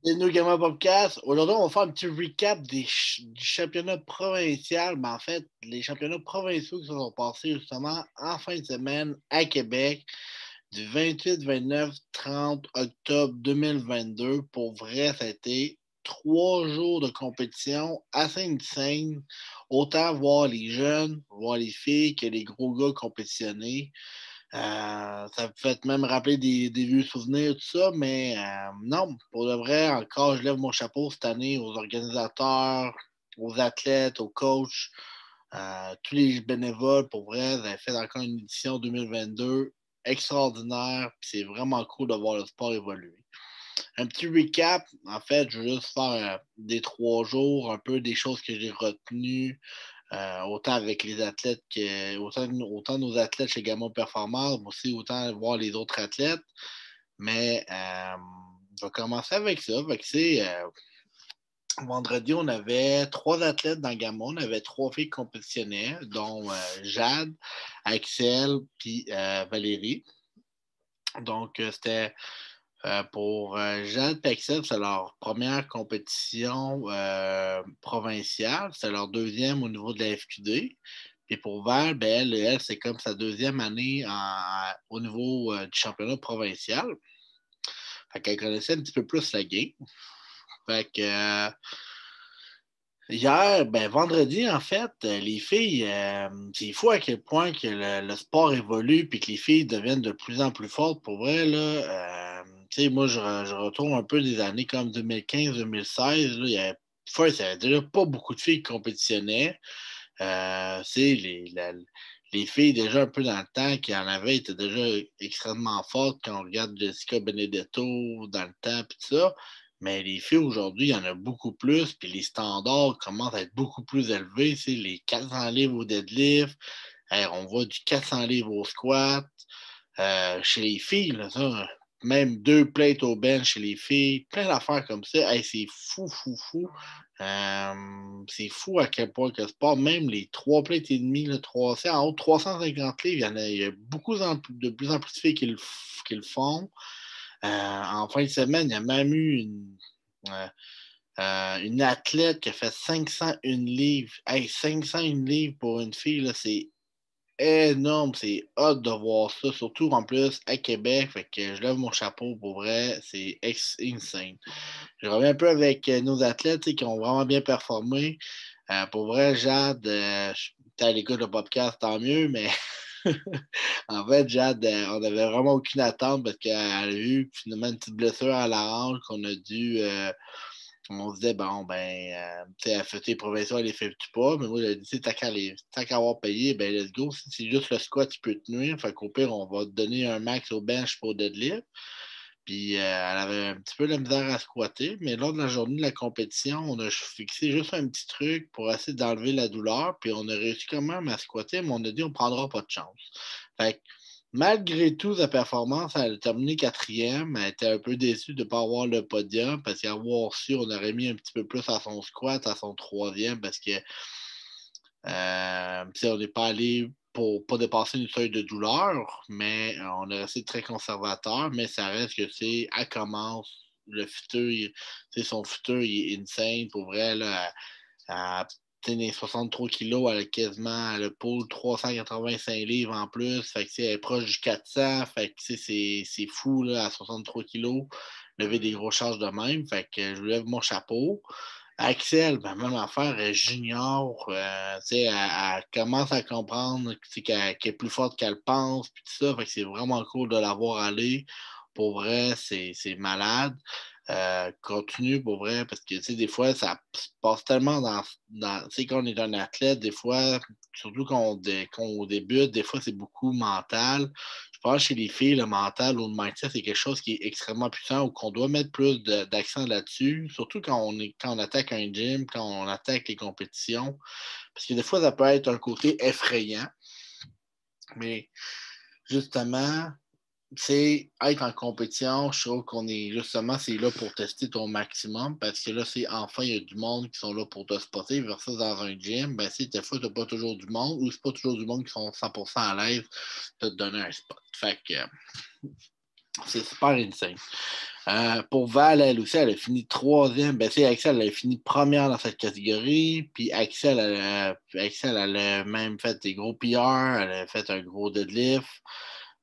C'est nous Gamer Podcast. Aujourd'hui, on va faire un petit recap du championnat provincial. Mais en fait, les championnats provinciaux qui se sont passés justement en fin de semaine à Québec du 28, 29, 30 octobre 2022. Pour vrai, ça a été 3 jours de compétition assez insane. Autant voir les jeunes, voir les filles que les gros gars compétitionner. Ça me fait même rappeler des vieux souvenirs, tout ça, mais non, pour de vrai, encore, je lève mon chapeau cette année aux organisateurs, aux athlètes, aux coachs, tous les bénévoles, pour vrai, vous avez fait encore une édition 2022 extraordinaire, puis c'est vraiment cool de voir le sport évoluer. Un petit recap, en fait, je veux juste faire des 3 jours, un peu des choses que j'ai retenues, autant avec les athlètes que autant nos athlètes chez Gamma Performance, mais aussi autant voir les autres athlètes. Mais je vais commencer avec ça. Fait que, vendredi, on avait 3 athlètes dans Gamma. On avait 3 filles qui compétitionnaient, dont Jade, Axel puis Valérie. Donc, c'était pour Jade et Axel, c'est leur première compétition provinciale. C'est leur deuxième au niveau de la FQD. Et pour Val, ben, elle c'est comme sa deuxième année au niveau du championnat provincial. Fait qu'elle connaissait un petit peu plus la game. Fait que hier, ben, vendredi, en fait, les filles, c'est fou à quel point que le sport évolue et que les filles deviennent de plus en plus fortes. Pour vrai, là, tu sais, moi, je retourne un peu des années comme 2015-2016. Il y avait, first, il y avait déjà pas beaucoup de filles qui compétitionnaient. Les filles, déjà un peu dans le temps, qui en avaient, étaient déjà extrêmement fortes quand on regarde Jessica Benedetto dans le temps, puis tout ça. Mais les filles aujourd'hui, il y en a beaucoup plus, puis les standards commencent à être beaucoup plus élevés. C'est les 400 livres au deadlift, on voit du 400 livres au squat. Chez les filles, là, ça, même 2 plates au bench chez les filles, plein d'affaires comme ça. Hey, c'est fou, fou, fou. C'est fou à quel point que le sport, même les 3 plates et demi, là, 300, en haut de 350 livres, il y a beaucoup de plus en plus de filles qui le font. En fin de semaine, il y a même eu euh, une athlète qui a fait 501 livres. Hey, 501 livres pour une fille, là, c'est énorme, c'est hot de voir ça, surtout en plus à Québec. Fait que je lève mon chapeau pour vrai, c'est insane. Je reviens un peu avec nos athlètes qui ont vraiment bien performé. Pour vrai, Jade, t'es à l'écoute de podcast, tant mieux, mais en fait, Jade, on n'avait vraiment aucune attente parce qu'elle a eu finalement une petite blessure à la hanche qu'on a dû. On se disait, bon, ben, tu sais, elle fait tes provinciaux, elle les fait pas. Mais moi, j'ai dit, tant qu'à avoir payé, ben, let's go. Si c'est juste le squat qui peut te nuire. Fait qu'au pire, on va te donner un max au bench pour deadlift. Puis, elle avait un petit peu la misère à squatter. Mais lors de la journée de la compétition, on a fixé juste un petit truc pour essayer d'enlever la douleur. Puis, on a réussi quand même à squatter, mais on a dit, on prendra pas de chance. Fait que, malgré tout, sa performance, elle a terminé quatrième. Elle était un peu déçue de ne pas avoir le podium parce qu'avoir su, on aurait mis un petit peu plus à son squat, à son troisième, parce que on n'est pas allé pour pas dépasser une feuille de douleur, mais on est resté très conservateur, mais ça reste que elle commence. Le futur, son futur, il est insane. Pour vrai, là, à 63 kilos, elle a quasiment le pôle 385 livres en plus. Fait que, elle est proche du 400. Fait que, c'est fou là, à 63 kilos, lever des grosses charges de même. Fait que je lui lève mon chapeau. Axel, ben, même affaire, elle junior, elle commence à comprendre qu'elle est plus forte qu'elle pense, puis tout ça. Fait que c'est vraiment cool de la voir aller. Pour vrai, c'est malade. Continue pour vrai, parce que des fois, ça se passe tellement quand on est un athlète, des fois, surtout quand on débute, des fois, c'est beaucoup mental. Je pense que chez les filles, le mental ou le mindset, c'est quelque chose qui est extrêmement puissant ou qu'on doit mettre plus d'accent là-dessus, surtout quand on attaque un gym, quand on attaque les compétitions. Parce que des fois, ça peut être un côté effrayant, mais justement, c'est être en compétition, je trouve qu'on est justement, c'est là pour tester ton maximum parce que là, c'est enfin, il y a du monde qui sont là pour te spotter versus dans un gym, ben, des fois, tu n'as pas toujours du monde ou c'est pas toujours du monde qui sont 100% à l'aise de te donner un spot. Fait que c'est super insane. Pour Val, elle aussi, elle a fini troisième. Ben, Axel, elle a fini première dans cette catégorie. Puis Axel, elle a même fait des gros PR. Elle a fait un gros deadlift.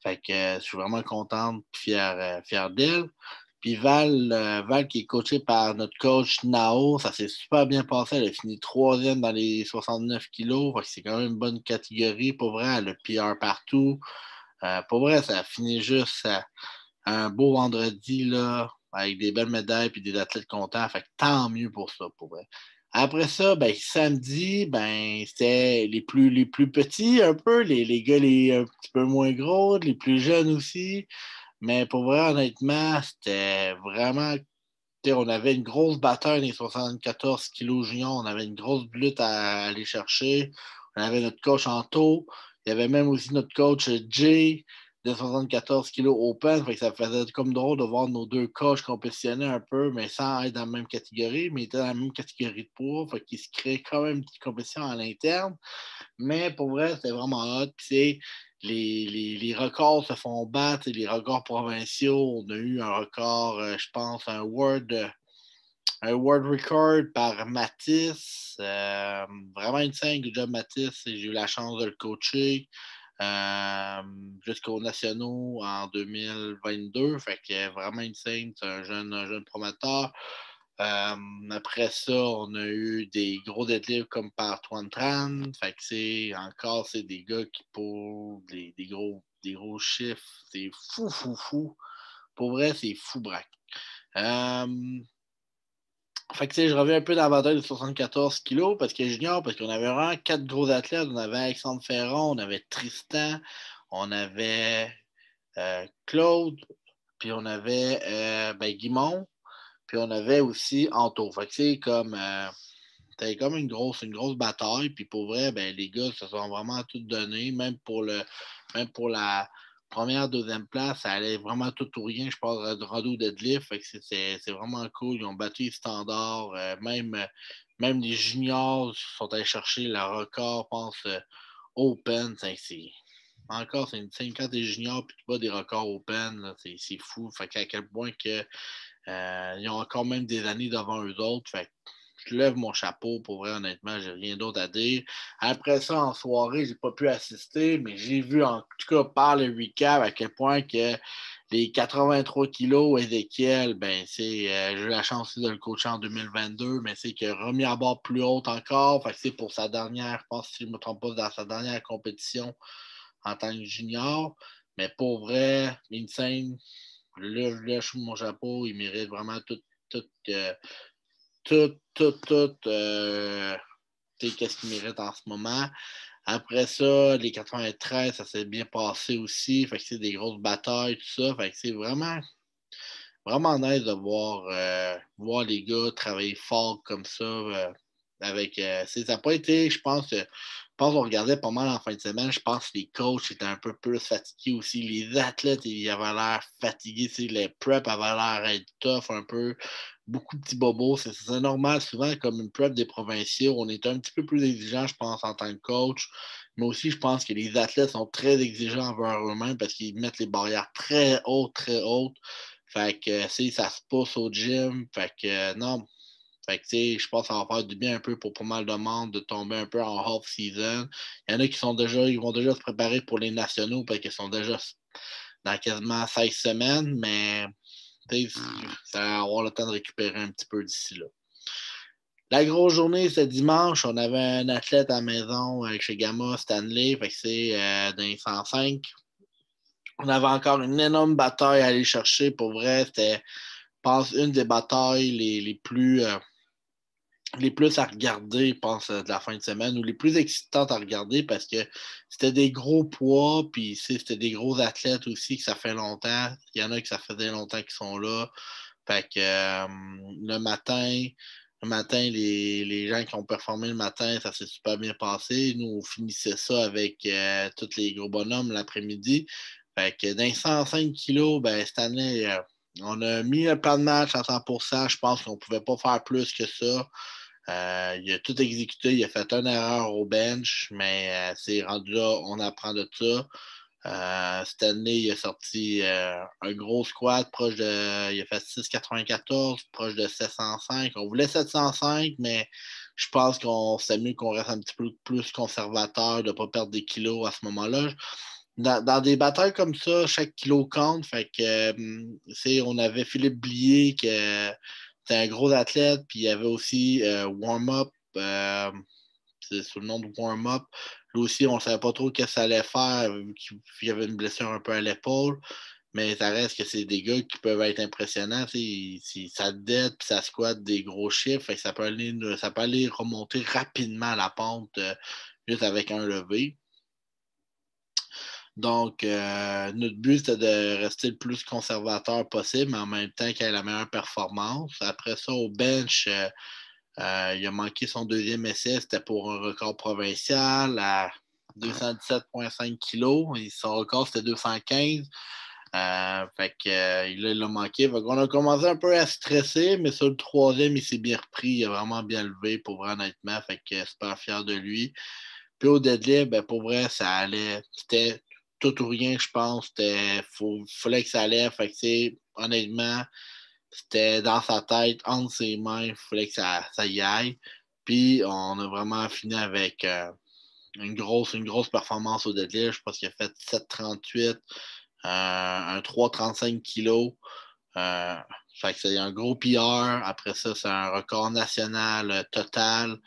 Fait que je suis vraiment contente et fier d'elle. Puis Val, qui est coachée par notre coach Nao, ça s'est super bien passé. Elle a fini troisième dans les 69 kilos. Fait que c'est quand même une bonne catégorie. Pour vrai, elle a PR partout. Pour vrai, ça a fini juste un beau vendredi, là, avec des belles médailles et des athlètes contents. Fait que tant mieux pour ça, pour vrai. Après ça, ben, samedi, ben, c'était les plus petits un peu, les gars un petit peu moins gros, les plus jeunes aussi. Mais pour vrai, honnêtement, c'était vraiment. On avait une grosse bataille dans les 74 kilos juniors. On avait une grosse lutte à aller chercher. On avait notre coach Anto. Il y avait même aussi notre coach Jay de 74 kilos open. Fait que ça faisait comme drôle de voir nos deux coachs compétitionner un peu, mais sans être dans la même catégorie, mais ils étaient dans la même catégorie de poids. Fait qu'il se crée quand même une petite compétition à l'interne. Mais pour vrai, c'était vraiment hot. Puis, les records se font battre, les records provinciaux. On a eu un record, je pense, un world record par Matisse. Vraiment une scène, good job Matisse. J'ai eu la chance de le coacher jusqu'aux nationaux en 2022. Fait que vraiment une scène, c'est un jeune promoteur. Après ça, on a eu des gros deadlifts comme par Tuan Tran. Fait que c'est des gars qui pour des gros chiffres. C'est fou, fou, fou. Pour vrai, c'est fou braque. Fait que, je reviens un peu dans la bataille de 74 kilos parce que junior, parce qu'on avait vraiment quatre gros athlètes. On avait Alexandre Ferron, on avait Tristan, on avait Claude, puis on avait ben, Guimond, puis on avait aussi Anto. Fait que c'était comme une grosse bataille. Puis pour vrai, ben, les gars se sont vraiment tout donné, même pour la première, deuxième place, ça allait vraiment tout ou rien. Je parle de Rando Deadlift. Fait que c'est vraiment cool. Ils ont battu les standards. Même les juniors sont allés chercher le record, je pense, Open. Encore, quand t'es junior puis tu bats des records Open, là, c'est fou. Fait qu'à quel point que ils ont encore même des années devant eux autres. Fait que je lève mon chapeau pour vrai, honnêtement, j'ai rien d'autre à dire. Après ça, en soirée, j'ai pas pu assister, mais j'ai vu en tout cas par le recap à quel point que les 83 kilos, Ezekiel, ben j'ai eu la chance de le coacher en 2022, mais c'est qu'il a remis à bord plus haute encore. Fait que c'est pour sa dernière, je pense si je ne me trompe pas, dans sa dernière compétition en tant que junior. Mais pour vrai, Insane, je lèche mon chapeau, il mérite vraiment tout, tout qu'est-ce qu'il mérite en ce moment. Après ça, les 93, ça s'est bien passé aussi. Fait que c'est des grosses batailles, tout ça. Fait que c'est vraiment nice de voir les gars travailler fort comme ça. Ça n'a pas été, je pense qu'on regardait pas mal en fin de semaine. Je pense que les coachs étaient un peu plus fatigués aussi. Les athlètes, ils avaient l'air fatigués. Les preps avaient l'air être tough un peu. Beaucoup de petits bobos. C'est normal. Souvent, comme une prep des provinciaux, on est un petit peu plus exigeant, je pense, en tant que coach. Mais aussi, je pense que les athlètes sont très exigeants envers eux-mêmes parce qu'ils mettent les barrières très hautes, très hautes. Fait que, ça se pousse au gym. Fait que, non. Fait que, je pense que ça va faire du bien un peu pour pas mal de monde de tomber un peu en off-season. Il y en a qui ils vont déjà se préparer pour les nationaux parce qu'ils sont déjà dans quasiment 16 semaines, mais ça va avoir le temps de récupérer un petit peu d'ici là. La grosse journée, c'est dimanche. On avait un athlète à la maison chez Gamma, Stanley. Fait que c'est dans les 105. On avait encore une énorme bataille à aller chercher. Pour vrai, c'était, je pense, une des batailles les plus à regarder, je pense, de la fin de semaine, ou les plus excitantes à regarder parce que c'était des gros poids, puis c'était des gros athlètes aussi, que ça fait longtemps. Il y en a que ça faisait longtemps qu'ils sont là. Fait que le matin, les gens qui ont performé le matin, ça s'est super bien passé. Nous, on finissait ça avec tous les gros bonhommes l'après-midi. Fait que dans les 105 kilos, ben, cette année, on a mis un plan de match à 100%. Je pense qu'on ne pouvait pas faire plus que ça. Il a tout exécuté. Il a fait une erreur au bench, mais c'est rendu là, on apprend de ça. Cette année, il a sorti un gros squat proche de. Il a fait 6,94, proche de 705. On voulait 705, mais je pense qu'on c'est mieux qu'on reste un petit peu plus conservateur, de ne pas perdre des kilos à ce moment-là. Dans des batailles comme ça, chaque kilo compte. Fait que, on avait Philippe Blier, qui était un gros athlète, puis il y avait aussi Warm-Up. C'est sous le nom de Warm-Up. Lui aussi, on ne savait pas trop ce que ça allait faire, vu qu'il avait une blessure un peu à l'épaule. Mais ça reste que c'est des gars qui peuvent être impressionnants. Si ça dead puis ça squatte des gros chiffres, fait que ça peut aller remonter rapidement la pente juste avec un levé. Donc, notre but, c'était de rester le plus conservateur possible, mais en même temps qu'il ait la meilleure performance. Après ça, au bench, il a manqué son deuxième essai, c'était pour un record provincial à 217,5 kilos. Et son record, c'était 215. Fait que, il l'a manqué. Fait qu'on a commencé un peu à stresser, mais sur le troisième, il s'est bien repris. Il a vraiment bien levé, pour vrai, honnêtement. Fait que super fier de lui. Puis au deadlift, ben, pour vrai, ça allait. C'était tout ou rien, je pense. Fallait que ça allait. Fait que, honnêtement, c'était dans sa tête, entre ses mains, il fallait que ça y aille. Puis on a vraiment fini avec une grosse performance au deadlift. Je pense qu'il a fait 7,38, un 3,35 kilos. Euh, Fait que c'est un gros PR. Après ça, c'est un record national total.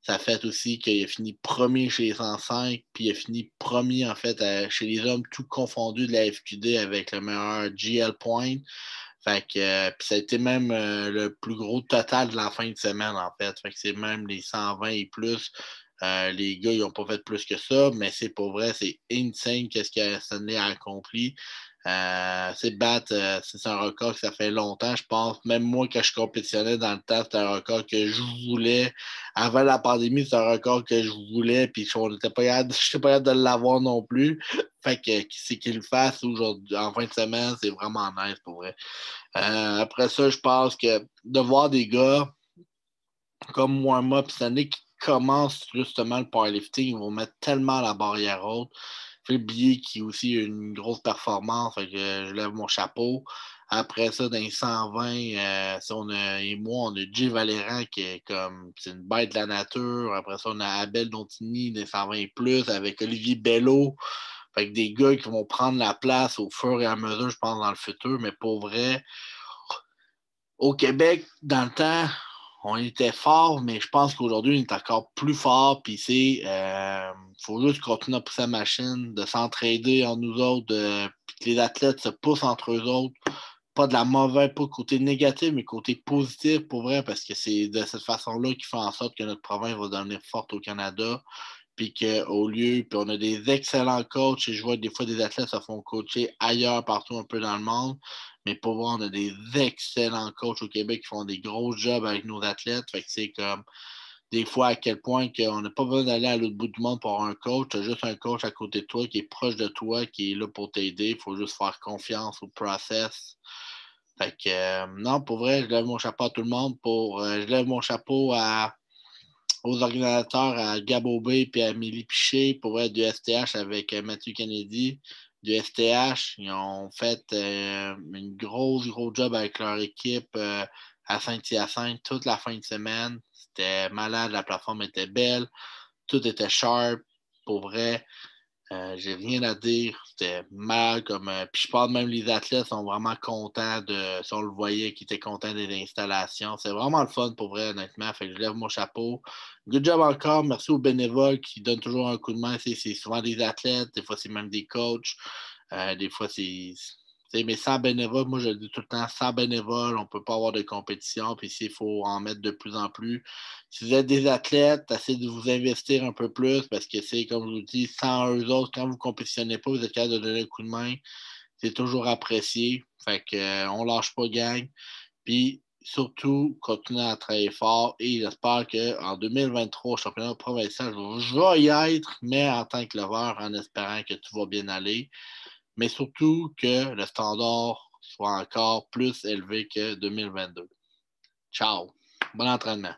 Ça fait aussi qu'il a fini premier chez les 105, puis il a fini premier, en fait, chez les hommes, tout confondu de la FQD avec le meilleur GL Point. Fait que, puis ça a été même le plus gros total de la fin de semaine, en fait. Fait que c'est même les 120 et plus. Les gars, ils n'ont pas fait plus que ça, mais c'est pas vrai. C'est insane qu'est-ce que Stanley a accompli. C'est un record que ça fait longtemps, je pense. Même moi, quand je compétitionnais dans le temps, c'était un record que je voulais. Avant la pandémie, c'est un record que je voulais, puis je n'étais pas capable de l'avoir non plus. Fait que c'est qu'il le fasse aujourd'hui, en fin de semaine, c'est vraiment nice pour vrai. Après ça, je pense que de voir des gars comme Warm-Up cette année qui commencent justement le powerlifting, ils vont mettre tellement la barrière haute. Phil Billy qui aussi a une grosse performance, fait que je lève mon chapeau. Après ça, dans les 120, et moi, on a Jay Valérand qui est comme c'est une bête de la nature. Après ça, on a Abel Dontini des 120 et plus avec Olivier Bello. Fait que des gars qui vont prendre la place au fur et à mesure, je pense, dans le futur. Mais pour vrai, au Québec, dans le temps, on était fort, mais je pense qu'aujourd'hui, on est encore plus fort. Puis faut juste continuer à pousser la machine, de s'entraider en nous autres, puis que les athlètes se poussent entre eux autres. Pas de la mauvaise, pas côté négatif, mais côté positif pour vrai, parce que c'est de cette façon-là qui fait en sorte que notre province va devenir forte au Canada. Puis qu'au lieu, puis on a des excellents coachs, et je vois des fois des athlètes se font coacher ailleurs, partout un peu dans le monde, mais pour voir, on a des excellents coachs au Québec qui font des gros jobs avec nos athlètes, fait que c'est comme des fois à quel point qu'on n'a pas besoin d'aller à l'autre bout du monde pour avoir un coach, tu as juste un coach à côté de toi qui est proche de toi, qui est là pour t'aider, il faut juste faire confiance au process. Fait que non, pour vrai, je lève mon chapeau à tout le monde, je lève mon chapeau aux organisateurs, à Gabo B et à Amélie Piché pour être du STH avec Mathieu Kennedy. Du STH, ils ont fait une gros job avec leur équipe à Saint-Hyacinthe toute la fin de semaine. C'était malade, la plateforme était belle, tout était sharp, pour vrai. J'ai rien à dire. C'était mal comme. Puis je pense même les athlètes sont vraiment contents de. Si on le voyait, qu'ils étaient contents des installations. C'est vraiment le fun pour vrai, honnêtement. Fait que je lève mon chapeau. Good job encore. Merci aux bénévoles qui donnent toujours un coup de main. C'est souvent des athlètes, des fois c'est même des coachs. Des fois mais sans bénévoles, moi je le dis tout le temps, sans bénévoles, on ne peut pas avoir de compétition. Puis s'il faut en mettre de plus en plus. Si vous êtes des athlètes, essayez de vous investir un peu plus parce que c'est, comme je vous dis, sans eux autres, quand vous ne compétitionnez pas, vous êtes capable de donner un coup de main. C'est toujours apprécié. Fait que, on lâche pas, gang. Puis surtout, continuez à travailler fort et j'espère qu'en 2023, au championnat provincial, je vais y être, mais en tant que leveur, en espérant que tout va bien aller. Mais surtout que le standard soit encore plus élevé que 2022. Ciao. Bon entraînement.